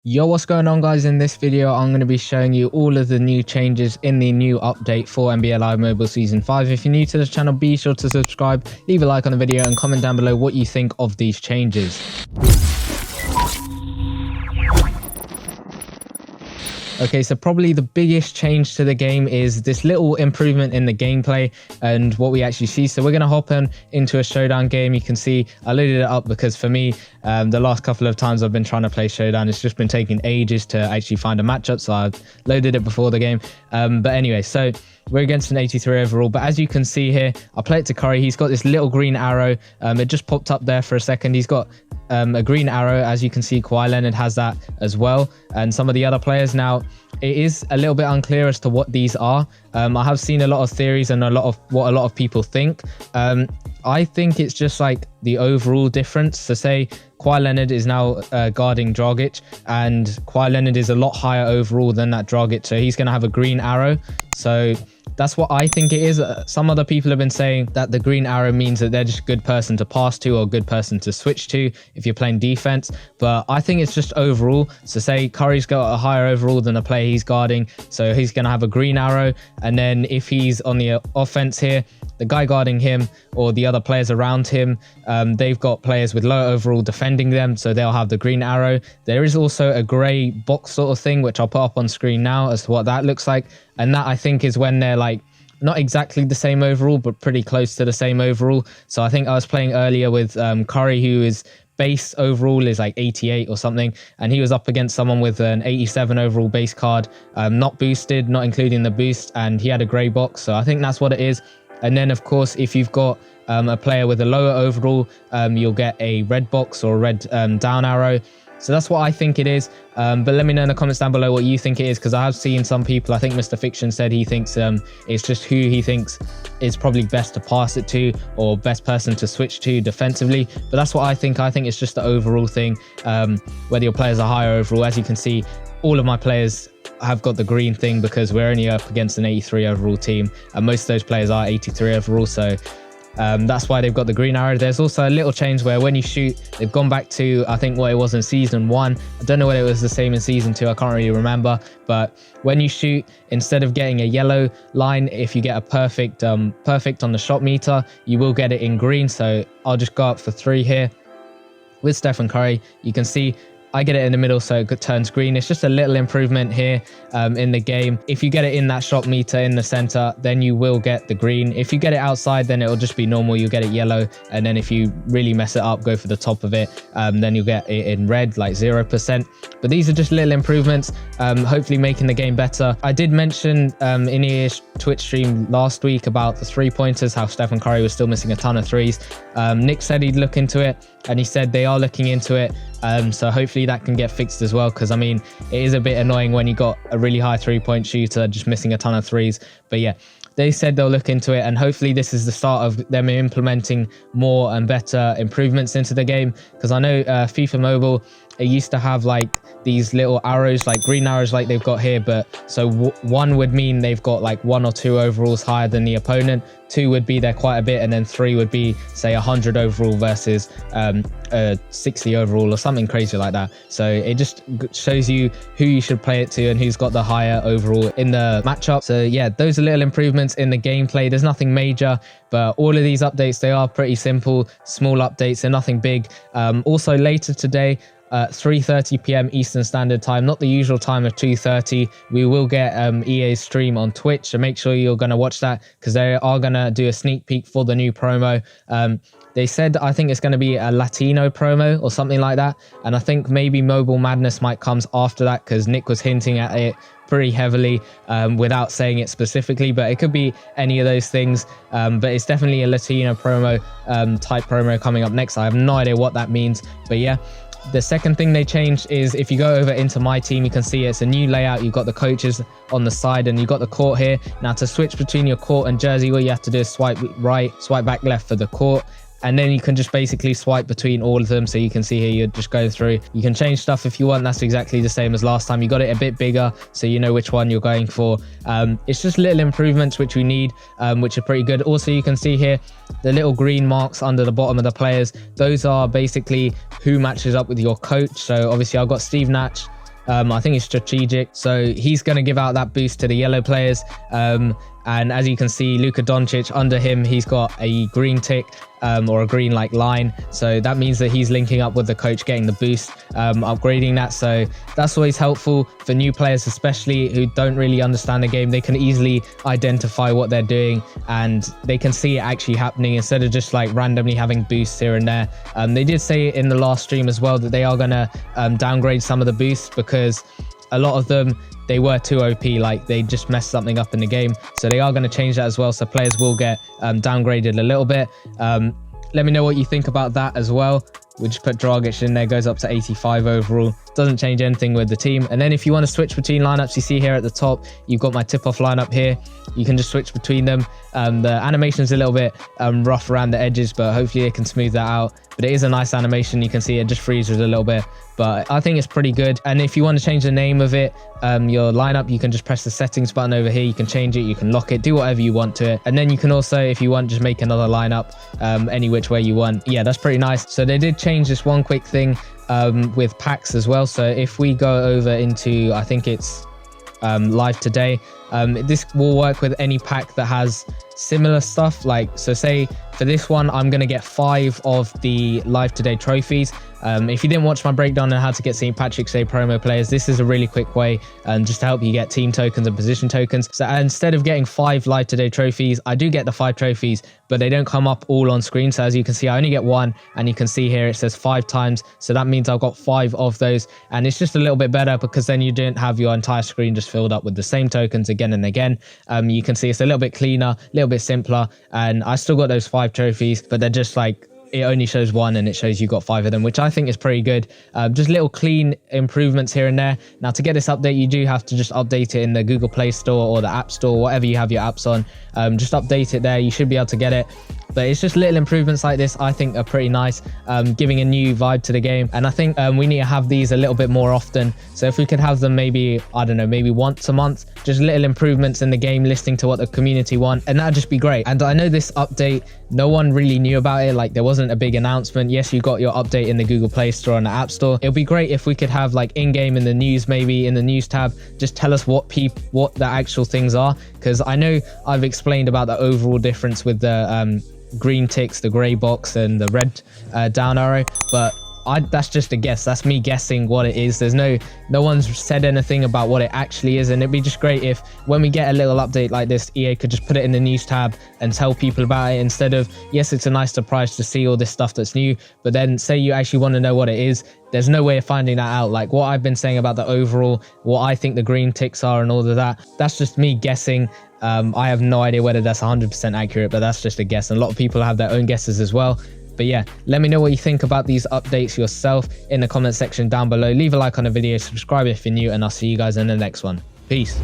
Yo, what's going on, guys? In this video I'm going to be showing you all of the new changes in the new update for NBA Live Mobile Season 5. If you're new to this channel, be sure to subscribe, leave a like on the video and comment down below what you think of these changes. Okay, so probably the biggest change to the game is this little improvement in the gameplay and what we actually see. So we're going to hop into a showdown game. You can see I loaded it up because for me, the last couple of times I've been trying to play showdown, it's just been taking ages to actually find a matchup. So I've loaded it before the game. But anyway, so we're against an 83 overall. But as you can see here, I play it to Curry. He's got this little green arrow. It just popped up there for a second. He's got a green arrow. As you can see, Kawhi Leonard has that as well, and some of the other players. Now it is a little bit unclear as to what these are. I have seen a lot of theories and a lot of people think. I think it's just like the overall difference. So say Kawhi Leonard is now guarding Dragic, and Kawhi Leonard is a lot higher overall than that Dragic, so he's going to have a green arrow. So that's what I think it is. Some other people have been saying that the green arrow means that they're just a good person to pass to or a good person to switch to if you're playing defense. But I think it's just overall. So say Curry's got a higher overall than the player he's guarding, so he's going to have a green arrow. And then if he's on the offense here, the guy guarding him or the other players around him, they've got players with low overall defending them, so they'll have the green arrow. There is also a grey box sort of thing, which I'll put up on screen now as to what that looks like. And that, I think, is when they're like not exactly the same overall, but pretty close to the same overall. So I think I was playing earlier with Curry, who is base overall is like 88 or something, and he was up against someone with an 87 overall base card, not boosted, not including the boost, and he had a grey box. So I think that's what it is. And then, of course, if you've got a player with a lower overall, you'll get a red box or a red down arrow. So that's what I think it is. But let me know in the comments down below what you think it is, because I have seen some people, I think Mr. Fiction said he thinks it's just who he thinks is probably best to pass it to or best person to switch to defensively. But that's what I think. I think it's just the overall thing, whether your players are higher overall. As you can see, all of my players have got the green thing because we're only up against an 83 overall team, and most of those players are 83 overall, so that's why they've got the green arrow. There's also a little change where when you shoot, they've gone back to, I think, what it was in season 1. I don't know whether it was the same in season 2, I can't really remember. But when you shoot, instead of getting a yellow line, if you get a perfect on the shot meter, you will get it in green. So I'll just go up for 3 here with Stephen Curry. You can see I get it in the middle, so it turns green. It's just a little improvement here in the game. If you get it in that shot meter in the center, then you will get the green. If you get it outside, then it'll just be normal. You'll get it yellow. And then if you really mess it up, go for the top of it, then you'll get it in red, like 0%. But these are just little improvements, hopefully making the game better. I did mention in his Twitch stream last week about the 3-pointers, how Stephen Curry was still missing a ton of threes. Nick said he'd look into it, and he said they are looking into it. So hopefully that can get fixed as well, because I mean, it is a bit annoying when you got a really high 3-point shooter just missing a ton of threes. But yeah, they said they'll look into it, and hopefully this is the start of them implementing more and better improvements into the game. Because I know FIFA Mobile, it used to have like these little arrows, like green arrows like they've got here, but so 1 would mean they've got like 1 or 2 overalls higher than the opponent, 2 would be there quite a bit, and then 3 would be say 100 overall versus 60 overall or something crazy like that. So it just shows you who you should play it to and who's got the higher overall in the matchup. So yeah, those are little improvements in the gameplay. There's nothing major, but all of these updates, they are pretty simple, small updates. They're nothing big. Also later today, 3:30 p.m. Eastern Standard Time, not the usual time of 2:30, we will get EA's stream on Twitch, so make sure you're going to watch that, because they are going to do a sneak peek for the new promo. They said, I think it's going to be a Latino promo or something like that, and I think maybe Mobile Madness might come after that, because Nick was hinting at it pretty heavily without saying it specifically, but it could be any of those things. But it's definitely a Latino promo type promo coming up next. I have no idea what that means, but yeah. The second thing they changed is if you go over into my team, you can see it's a new layout. You've got the coaches on the side and you've got the court here. Now to switch between your court and jersey, what you have to do is swipe right, swipe back left for the court. And then you can just basically swipe between all of them. So you can see here, you just go through. You can change stuff if you want. That's exactly the same as last time. You got it a bit bigger, so you know which one you're going for. It's just little improvements which we need, which are pretty good. Also, you can see here, the little green marks under the bottom of the players. Those are basically who matches up with your coach. So obviously I've got Steve Nash I think it's strategic. So he's going to give out that boost to the yellow players. And as you can see, Luka Doncic, under him, he's got a green tick or a green like line. So that means that he's linking up with the coach, getting the boost, upgrading that. So that's always helpful for new players, especially who don't really understand the game. They can easily identify what they're doing and they can see it actually happening instead of just like randomly having boosts here and there. They did say in the last stream as well that they are going to downgrade some of the boosts because a lot of them, they were too OP, like they just messed something up in the game. So they are going to change that as well. So players will get downgraded a little bit. Let me know what you think about that as well. We just put Dragic in there, goes up to 85 overall. Doesn't change anything with the team. And then if you want to switch between lineups, you see here at the top, you've got my tip-off lineup here. You can just switch between them. The animation is a little bit rough around the edges, but hopefully it can smooth that out. But it is a nice animation. You can see it just freezes a little bit, but I think it's pretty good. And if you want to change the name of it, your lineup, you can just press the settings button over here. You can change it, you can lock it, do whatever you want to it. And then you can also, if you want, just make another lineup any which way you want. Yeah, that's pretty nice. So they did change this one quick thing with packs as well. So if we go over into, I think it's live today, this will work with any pack that has similar stuff. Like, so say for this one, I'm going to get 5 of the live today trophies. If you didn't watch my breakdown on how to get St. Patrick's Day promo players, this is a really quick way just to help you get team tokens and position tokens. So instead of getting 5 live today trophies, I do get the 5 trophies, but they don't come up all on screen. So as you can see, I only get 1, and you can see here it says 5 times. So that means I've got 5 of those, and it's just a little bit better because then you don't have your entire screen just filled up with the same tokens again and again. You can see it's a little bit cleaner, a little bit simpler, and I still got those 5 trophies, but they're just like, it only shows 1 and it shows you got 5 of them, which I think is pretty good. Just little clean improvements here and there. Now to get this update, you do have to just update it in the Google Play Store or the App Store, whatever you have your apps on. Just update it there, you should be able to get it. But it's just little improvements like this I think are pretty nice, giving a new vibe to the game. And I think we need to have these a little bit more often. So if we could have them maybe, I don't know, maybe once a month, just little improvements in the game, listening to what the community want, and that'd just be great. And I know this update, no one really knew about it. Like there wasn't a big announcement. Yes, you got your update in the Google Play Store and the App Store. It'll be great if we could have like in-game in the news, maybe in the news tab, just tell us what the actual things are. Because I know I've explained about the overall difference with the green ticks, the gray box, and the red down arrow, but that's just a guess. That's me guessing what it is. There's no one's said anything about what it actually is, and it'd be just great if when we get a little update like this, EA could just put it in the news tab and tell people about it, instead of, yes, it's a nice surprise to see all this stuff that's new, but then say you actually want to know what it is, there's no way of finding that out. Like what I've been saying about the overall, what I think the green ticks are and all of that, that's just me guessing. I have no idea whether that's 100% accurate, but that's just a guess, and a lot of people have their own guesses as well. But yeah, let me know what you think about these updates yourself in the comment section down below. Leave a like on the video, subscribe if you're new, and I'll see you guys in the next one. Peace.